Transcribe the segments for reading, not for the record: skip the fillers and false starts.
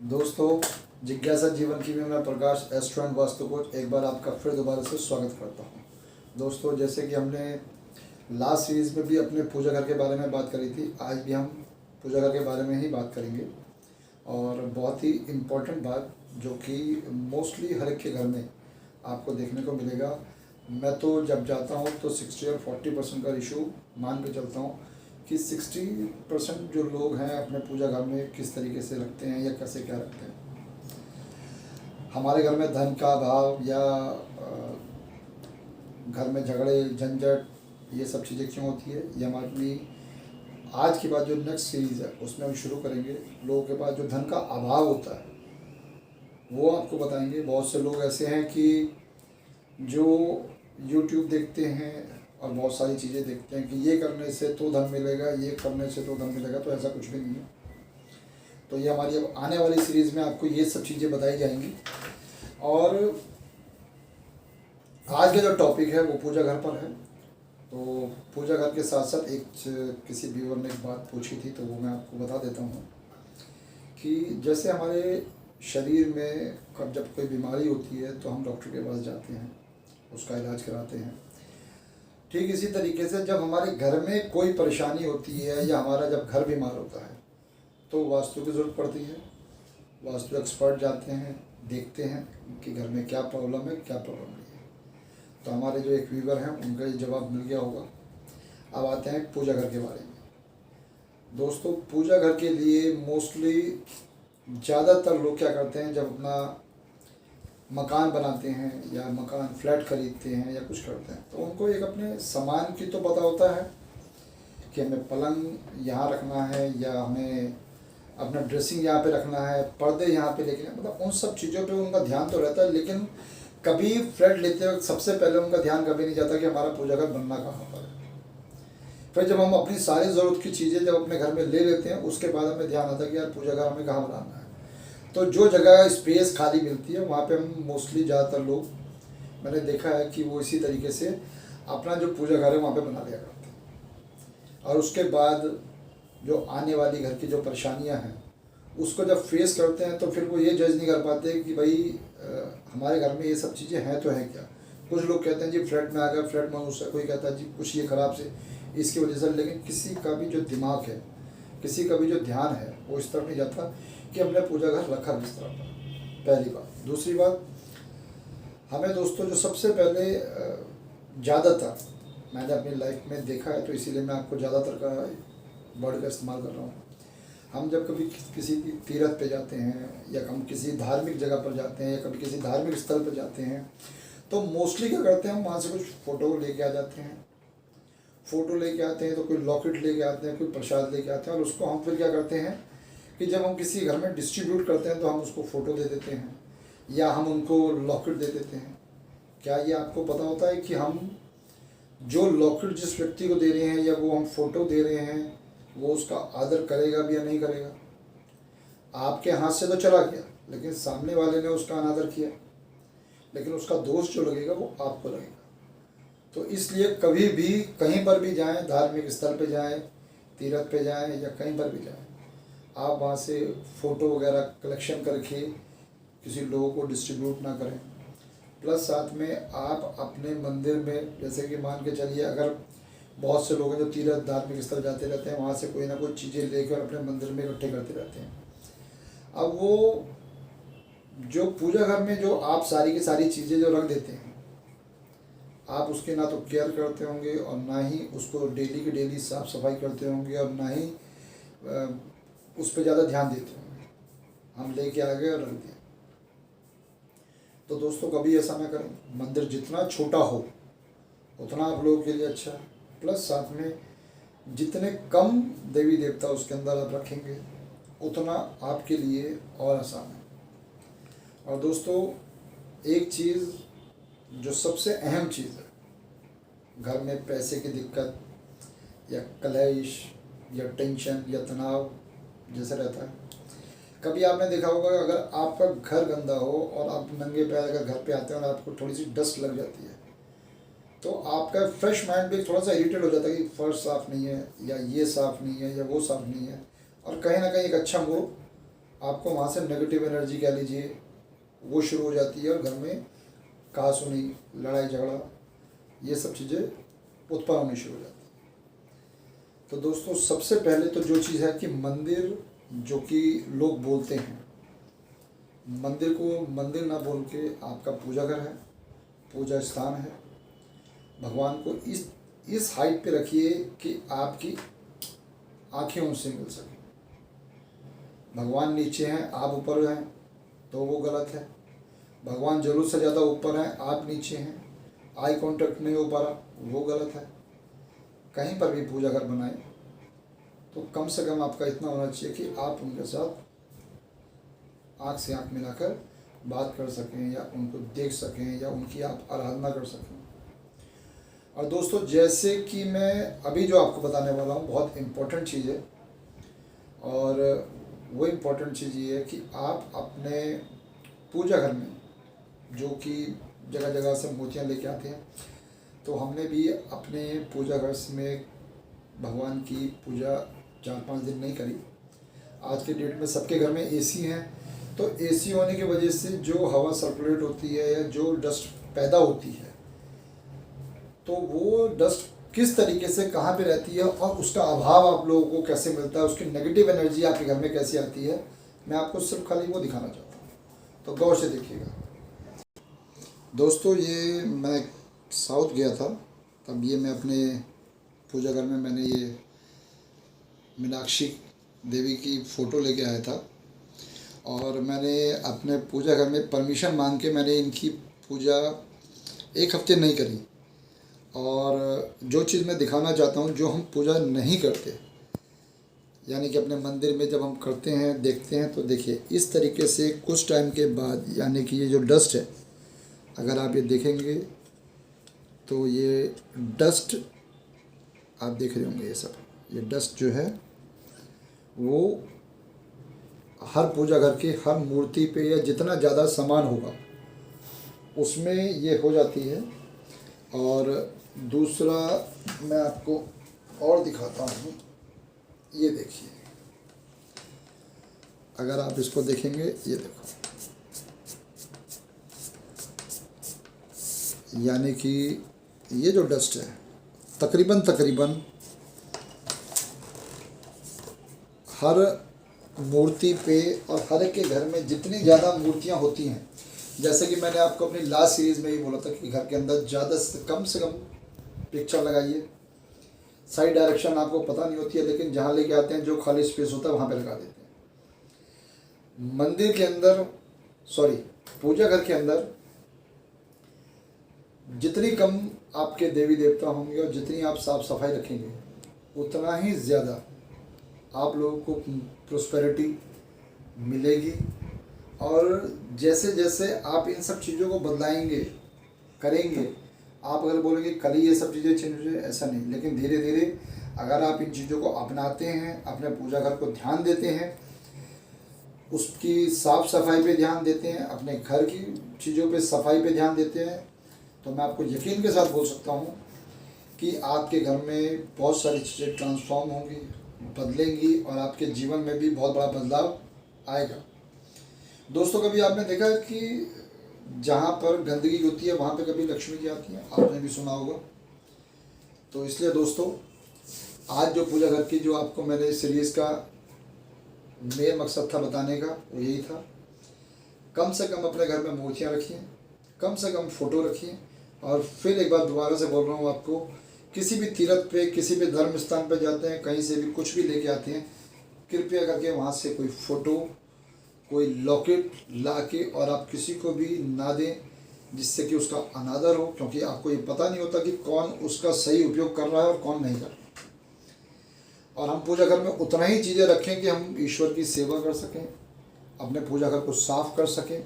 दोस्तों, जिज्ञासा जीवन की में मैं प्रकाश एस्ट्रो एंड वास्तु कोच एक बार आपका फिर दोबारा से स्वागत करता हूं। दोस्तों, जैसे कि हमने लास्ट सीरीज़ में भी अपने पूजा घर के बारे में बात करी थी, आज भी हम पूजा घर के बारे में ही बात करेंगे। और बहुत ही इम्पोर्टेंट बात जो कि मोस्टली हर एक के घर में आपको देखने को मिलेगा। मैं तो जब जाता हूँ तो 60 और 40% का रेशो मान के चलता हूँ कि 60% जो लोग हैं अपने पूजा घर में किस तरीके से रखते हैं या कैसे क्या रखते हैं। हमारे घर में धन का अभाव या घर में झगड़े झंझट ये सब चीज़ें क्यों होती है, ये हम अपनी आज के बाद जो नेक्स्ट सीरीज़ है उसमें हम शुरू करेंगे। लोगों के पास जो धन का अभाव होता है वो आपको बताएंगे। बहुत से लोग ऐसे हैं कि जो YouTube देखते हैं और बहुत सारी चीज़ें देखते हैं कि ये करने से तो धन मिलेगा, ये करने से तो धन मिलेगा, तो ऐसा कुछ भी नहीं है। तो ये हमारी अब आने वाली सीरीज़ में आपको ये सब चीज़ें बताई जाएंगी। और आज का जो टॉपिक है वो पूजा घर पर है। तो पूजा घर के साथ साथ किसी व्यूअर ने एक बात पूछी थी, तो वो मैं आपको बता देता हूँ कि जैसे हमारे शरीर में कब जब कोई बीमारी होती है तो हम डॉक्टर के पास जाते हैं, उसका इलाज कराते हैं। ठीक इसी तरीके से जब हमारे घर में कोई परेशानी होती है या हमारा जब घर बीमार होता है तो वास्तु की ज़रूरत पड़ती है। वास्तु एक्सपर्ट जाते हैं, देखते हैं कि घर में क्या प्रॉब्लम है, क्या प्रॉब्लम नहीं है। तो हमारे जो एक व्यूवर हैं उनका ये जवाब मिल गया होगा। अब आते हैं पूजा घर के बारे में। दोस्तों, पूजा घर के लिए मोस्टली ज़्यादातर लोग क्या करते हैं, जब अपना मकान बनाते हैं या मकान फ्लैट खरीदते हैं या कुछ करते हैं तो उनको एक अपने सामान की तो पता होता है कि हमें पलंग यहाँ रखना है या हमें अपना ड्रेसिंग यहाँ पे रखना है, पर्दे यहाँ पे लेके, मतलब उन सब चीज़ों पे उनका ध्यान तो रहता है। लेकिन कभी फ्लैट लेते वक्त सबसे पहले उनका ध्यान कभी नहीं जाता कि हमारा पूजा घर बनना कहाँ पर है। फिर जब हम अपनी सारी ज़रूरत की चीज़ें जब अपने घर में ले लेते हैं उसके बाद हमें ध्यान आता है कि यार पूजा घर हमें कहाँ बनाना है। तो जो जगह स्पेस खाली मिलती है वहाँ पे हम मोस्टली ज़्यादातर लोग मैंने देखा है कि वो इसी तरीके से अपना जो पूजा घर है वहाँ पे बना लिया करते हैं। और उसके बाद जो आने वाली घर की जो परेशानियाँ हैं उसको जब फेस करते हैं तो फिर वो ये जज नहीं कर पाते कि भाई हमारे घर में ये सब चीज़ें हैं तो हैं क्या। कुछ लोग कहते हैं जी फ्लैट में आ गया, फ्लैट में उससे कोई कहता है जी कुछ ये ख़राब से इसकी वजह से। लेकिन किसी का भी जो दिमाग है, किसी का भी जो ध्यान है वो इस तरफ नहीं जाता कि हमने पूजा घर रखा किस तरह पर। पहली बात। दूसरी बात, हमें दोस्तों जो सबसे पहले ज़्यादातर मैंने अपनी लाइफ में देखा है, तो इसीलिए मैं आपको ज़्यादातर का वर्ड का इस्तेमाल कर रहा हूँ। हम जब कभी किसी तीर्थ पे जाते हैं या हम किसी धार्मिक जगह पर जाते हैं या कभी किसी धार्मिक स्थल पर जाते हैं तो मोस्टली क्या करते हैं, हम वहाँ से कुछ फ़ोटो लेके आ जाते हैं। फ़ोटो लेके आते हैं तो कोई लॉकेट लेके आते हैं, कोई प्रसाद लेके आते हैं, और उसको हम फिर क्या करते हैं कि जब हम किसी घर में डिस्ट्रीब्यूट करते हैं तो हम उसको फ़ोटो दे देते हैं या हम उनको लॉकेट दे देते हैं। क्या ये आपको पता होता है कि हम जो लॉकेट जिस व्यक्ति को दे रहे हैं या वो हम फ़ोटो दे रहे हैं वो उसका आदर करेगा भी या नहीं करेगा। आपके हाथ से तो चला गया लेकिन सामने वाले ने उसका अनादर किया, लेकिन उसका दोष जो लगेगा वो आपको लगेगा। तो इसलिए कभी भी कहीं पर भी जाएं, धार्मिक स्थल पे जाएं, तीर्थ पे जाएं या कहीं पर भी जाएं, आप वहाँ से फ़ोटो वगैरह कलेक्शन करके किसी लोगों को डिस्ट्रीब्यूट ना करें। प्लस साथ में आप अपने मंदिर में, जैसे कि मान के चलिए अगर बहुत से लोग हैं जो तीर्थ धार्मिक स्थल जाते रहते हैं, वहाँ से कोई ना कोई चीज़ें लेकर अपने मंदिर में इकट्ठे करते रहते हैं। अब वो जो पूजा घर में जो आप सारी की सारी चीज़ें जो रख देते हैं, आप उसके ना तो केयर करते होंगे और ना ही उसको डेली की डेली साफ़ सफाई करते होंगे और ना ही उस पर ज़्यादा ध्यान देते होंगे। हम लेके आ गए और रख दिया। तो दोस्तों, कभी ऐसा ना करें। मंदिर जितना छोटा हो उतना आप लोगों के लिए अच्छा है। प्लस साथ में जितने कम देवी देवता उसके अंदर आप रखेंगे उतना आपके लिए और आसान है। और दोस्तों, एक चीज़ जो सबसे अहम चीज़ है, घर में पैसे की दिक्कत या कलेश या टेंशन या तनाव जैसे रहता है, कभी आपने देखा होगा अगर आपका घर गंदा हो और आप नंगे पैर अगर घर पे आते हैं और आपको थोड़ी सी डस्ट लग जाती है तो आपका फ्रेश माइंड भी थोड़ा सा इरिटेट हो जाता है कि फर्श साफ़ नहीं है या ये साफ़ नहीं है या वो साफ़ नहीं है, और कहीं ना कहीं एक अच्छा मूड आपको वहाँ से नेगेटिव एनर्जी कह लीजिए वो शुरू हो जाती है और घर में कहासुनी, लड़ाई झगड़ा, ये सब चीज़ें उत्पन्न होनी शुरू हो जाती है। तो दोस्तों सबसे पहले तो जो चीज़ है कि मंदिर, जो कि लोग बोलते हैं, मंदिर को मंदिर ना बोल के आपका पूजा घर है, पूजा स्थान है। भगवान को इस हाइट पे रखिए कि आपकी आंखें उनसे मिल सकें। भगवान नीचे हैं, आप ऊपर हैं, तो वो गलत है। भगवान ज़रूरत से ज़्यादा ऊपर हैं, आप नीचे हैं, आई कांटेक्ट नहीं हो पा रहा, वो गलत है। कहीं पर भी पूजा घर बनाए तो कम से कम आपका इतना होना चाहिए कि आप उनके साथ आँख से आँख मिलाकर बात कर सकें, या उनको देख सकें, या उनकी आप आराधना कर सकें। और दोस्तों जैसे कि मैं अभी जो आपको बताने वाला हूँ बहुत इम्पोर्टेंट चीज़ है, और वो इम्पोर्टेंट चीज़ ये है कि आप अपने पूजा घर में, जो कि जगह जगह से मूर्तियाँ लेके आते हैं, तो हमने भी अपने पूजा घर में भगवान की पूजा 4-5 दिन नहीं करी। आज के डेट में सबके घर में एसी हैं, तो एसी होने की वजह से जो हवा सर्कुलेट होती है या जो डस्ट पैदा होती है, तो वो डस्ट किस तरीके से कहाँ पे रहती है और उसका अभाव आप लोगों को कैसे मिलता है, उसकी नेगेटिव एनर्जी आपके घर में कैसे आती है, मैं आपको सिर्फ खाली वो दिखाना चाहता हूँ। तो गौर से देखिएगा दोस्तों। ये मैं साउथ गया था, तब ये मैं अपने पूजा घर में मैंने ये मीनाक्षी देवी की फ़ोटो लेके आया था, और मैंने अपने पूजा घर में परमिशन मांग के मैंने इनकी पूजा 1 हफ्ते नहीं करी। और जो चीज़ मैं दिखाना चाहता हूँ, जो हम पूजा नहीं करते, यानी कि अपने मंदिर में जब हम करते हैं, देखते हैं, तो देखिए इस तरीके से कुछ टाइम के बाद, यानी कि ये जो डस्ट है, अगर आप ये देखेंगे तो ये डस्ट आप देख रहे होंगे, ये सब ये डस्ट जो है वो हर पूजा घर की हर मूर्ति पे, या जितना ज़्यादा सामान होगा उसमें ये हो जाती है। और दूसरा मैं आपको और दिखाता हूँ, ये देखिए, अगर आप इसको देखेंगे, ये देखो, यानी कि ये जो डस्ट है तकरीबन हर मूर्ति पे और हर एक के घर में जितनी ज़्यादा मूर्तियाँ होती हैं, जैसे कि मैंने आपको अपनी लास्ट सीरीज़ में ही बोला था कि घर के अंदर ज़्यादा से कम पिक्चर लगाइए। साइड डायरेक्शन आपको पता नहीं होती है, लेकिन जहाँ लेके आते हैं जो खाली स्पेस होता है वहाँ पे लगा देते हैं। मंदिर के अंदर, सॉरी, पूजा घर के अंदर जितनी कम आपके देवी देवता होंगे और जितनी आप साफ सफाई रखेंगे, उतना ही ज़्यादा आप लोगों को प्रोस्पेरिटी मिलेगी। और जैसे जैसे आप इन सब चीज़ों को बदलाएंगे, करेंगे, आप अगर बोलेंगे कल ही ये सब चीज़ें चेंज हो जाए, ऐसा नहीं, लेकिन धीरे धीरे अगर आप इन चीज़ों को अपनाते हैं, अपने पूजा घर को ध्यान देते हैं, उसकी साफ़ सफाई पे ध्यान देते हैं, अपने घर की चीज़ों पे सफाई पे ध्यान देते हैं, तो मैं आपको यकीन के साथ बोल सकता हूँ कि आपके घर में बहुत सारी चीज़ें ट्रांसफॉर्म होंगी, बदलेंगी, और आपके जीवन में भी बहुत बड़ा बदलाव आएगा। दोस्तों कभी आपने देखा कि जहाँ पर गंदगी होती है वहाँ पे कभी लक्ष्मी जी आती हैं, आपने भी सुना होगा। तो इसलिए दोस्तों आज जो पूजा घर की जो आपको मैंने सीरीज़ का मेन मकसद था बताने का, वो यही था। कम से कम अपने घर में मूर्तियाँ रखिए, कम से कम फ़ोटो रखिए, और फिर एक बार दोबारा से बोल रहा हूँ आपको, किसी भी तीर्थ पे, किसी भी धर्म स्थान पे जाते हैं, कहीं से भी कुछ भी लेके आते हैं, कृपया करके वहाँ से कोई फ़ोटो, कोई लॉकेट ला के और आप किसी को भी ना दें, जिससे कि उसका अनादर हो, क्योंकि आपको ये पता नहीं होता कि कौन उसका सही उपयोग कर रहा है और कौन नहीं कर रहा। और हम पूजा घर में उतना ही चीज़ें रखें कि हम ईश्वर की सेवा कर सकें, अपने पूजा घर को साफ कर सकें,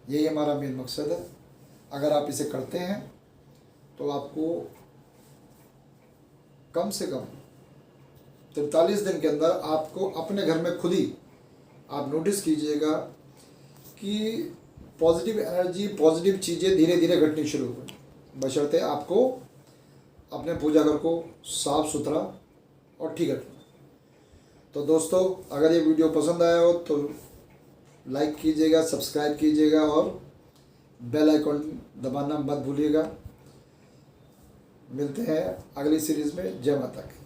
यही हमारा मेन मकसद है। अगर आप इसे करते हैं तो आपको कम से कम 43 दिन के अंदर आपको अपने घर में खुद ही आप नोटिस कीजिएगा कि पॉजिटिव एनर्जी, पॉजिटिव चीज़ें धीरे धीरे घटनी शुरू हो, बशर्ते आपको अपने पूजा घर को साफ सुथरा और ठीक रखना। तो दोस्तों, अगर ये वीडियो पसंद आया हो तो लाइक कीजिएगा, सब्सक्राइब कीजिएगा और बेल आइकॉन दबाना मत भूलिएगा। मिलते हैं अगली सीरीज़ में। जय माता की।